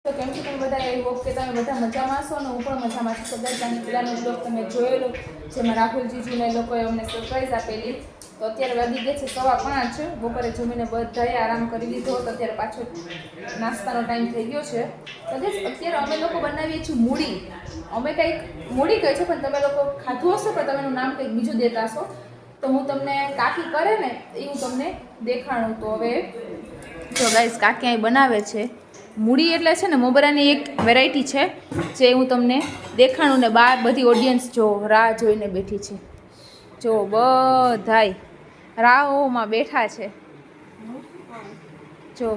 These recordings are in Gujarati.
તો કેમ છો તમે બધા? આઈ હોપ કે તમે બધા મજામાં છો અને હું પણ મજામાં છું. તો ગાઈસ, આની પહેલાનો બ્લોગ તમે જોયેલો, જેમાં રાહુલ જીજુને એ લોકોએ અમને સરપ્રાઈઝ આપેલી. તો અત્યારે વાગી ગયા છે 5:15. બપોરે જમીને બધાએ આરામ કરી લીધો. તો અત્યારે પાછો નાસ્તાનો ટાઈમ થઈ ગયો છે. તો ગાઈસ, અત્યારે અમે લોકો બનાવીએ છીએ મૂડી. અમે કંઈક મૂડી કહે છે, પણ તમે લોકો ખાધું હશે, પણ તમે એનું નામ કંઈક બીજું દેતા હશો. તો હું તમને કાકી કરે ને એ હું તમને દેખાડું. તો હવે જો ગાઈસ, કાકી અહીં બનાવે છે મૂડી. એટલે છે ને મોબરાની એક વેરાયટી છે જે હું તમને દેખાડું. ને બહાર બધી ઓડિયન્સ જો રાહ જોઈને બેઠી છે. જો બધાય રાહોમાં બેઠા છે. જો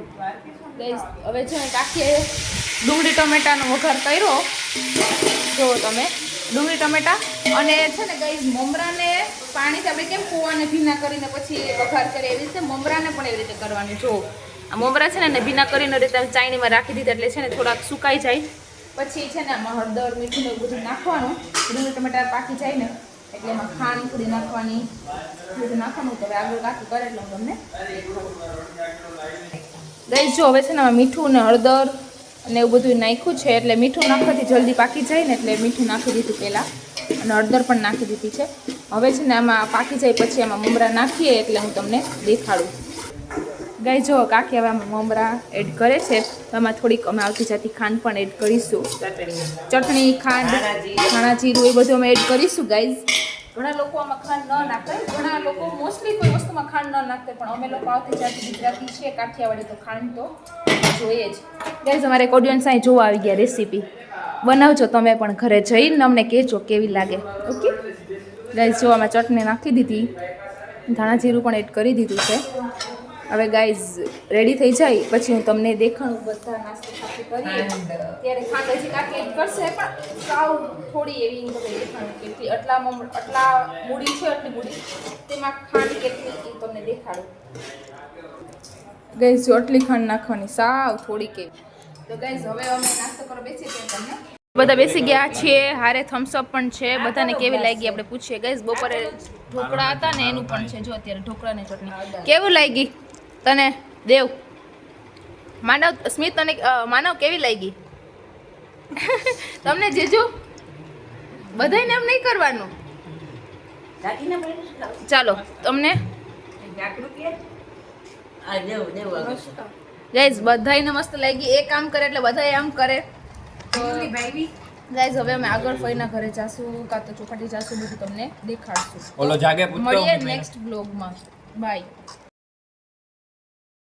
ગાઈસ, હવે છે ને કાકીએ ડુંગળી ટમેટાનો વઘાર કર્યો. જો તમે ડુંગળી ટમેટા અને છે ને ગાઈસ, મમરાને પાણીથી આપણે કેમ કૂવાને ભીના કરીને પછી વઘાર કરીએ, એવી રીતે મમરાને પણ એવી રીતે કરવાની. જો આ મમરા છે ને ભીના કરીને રીતે ચાયણીમાં રાખી દીધા, એટલે છે ને થોડાક સુકાઈ જાય. પછી છે ને આમાં હળદર, મીઠું ને બધું નાખવાનું. ડુંગળી ટમેટા પાકી જાય ને એટલે એમાં ખાંડ થોડી નાખવાની, બધું નાખવાનું. તો હવે આગળ કાકી કરે એટલે હું તમને ગાઈસ જો હવે છે ને આમાં મીઠું ને હળદર અને એવું બધું નાખ્યું છે. એટલે મીઠું નાખવાથી જલ્દી પાકી જાય ને એટલે મીઠું નાખી દીધું પહેલાં, અને હળદર પણ નાખી દીધી છે. હવે છે ને આમાં પાકી જાય પછી આમાં મમરા નાખીએ એટલે હું તમને દેખાડું. ગાઈસ જો કાકી હવે આમાં મમરા એડ કરે છે. તો આમાં થોડીક અમે આવતી જતી ખાંડ પણ એડ કરીશું. ચટણી, ખાંડ, ધાણા જીરું એ બધું અમે એડ કરીશું. ગાઈસ, ઘણા લોકો આમાં ખાંડ ન નાખે, ઘણા લોકો મોસ્ટલી કોઈ વસ્તુમાં ખાંડ ન નાખે, પણ અમે લોકો આવતી જતી ગુજરાતી છીએ, કાઠિયાવાડી, તો ખાંડ તો જોઈએ જ. ગાઈસ, અમારે એક ઓડિયન્સ અહીં જોવા આવી ગયા. રેસીપી બનાવજો તમે પણ ઘરે જઈને, અમને કહેજો કેવી લાગે. ઓકે ગાઈસ, જો આમાં ચટણી નાખી દીધી, ધાણા જીરું પણ એડ કરી દીધું છે. હવે ગાઈઝ રેડી થઈ જાય પછી હું તમને દેખાડું. બધા નાસ્તો સાથે કરીએ ત્યારે ખાંડ હજી કાકી એડ કરશે, પણ સાવ થોડી એવી હું તમને દેખાડું. કેટલી આટલા મૂડી છે, આટલી મૂડી, તેમાં ખાંડ કેટલી એ તમને દેખાડું. ગાઈઝ જો આટલી ખાંડ નાખવાની, સાવ થોડી કેવી. તો ગાઈઝ હવે અમે નાસ્તો કરવા બેસી ગયા. તમને બધા બેસી ગયા છીએ, હારે થમ્સઅપ પણ છે. બધાને કેવી લાગી આપણે પૂછીએ. ગાઈઝ બપોરે ઢોકળા હતા ને એનું પણ છે. જો અત્યારે ઢોકળાની ચટણી કેવું લાગી તને? દેવ માનવ, સ્મિત અને માનવ કેવી લાગી તમને? જીજુ બધાને એમ નહીં કરવાનું. ચાલો તમને ગાઈઝ બધાને મસ્ત લાગી. એક આમ કરે એટલે બધા આમ કરે. ગાઈઝ હવે અમે આગળ ફઈના ઘરે જાશું, કાં તો ચોપાટી જાશું, બધું તમને દેખાડશું. મળીએ નેક્સ્ટ બ્લોગમાં. બાય.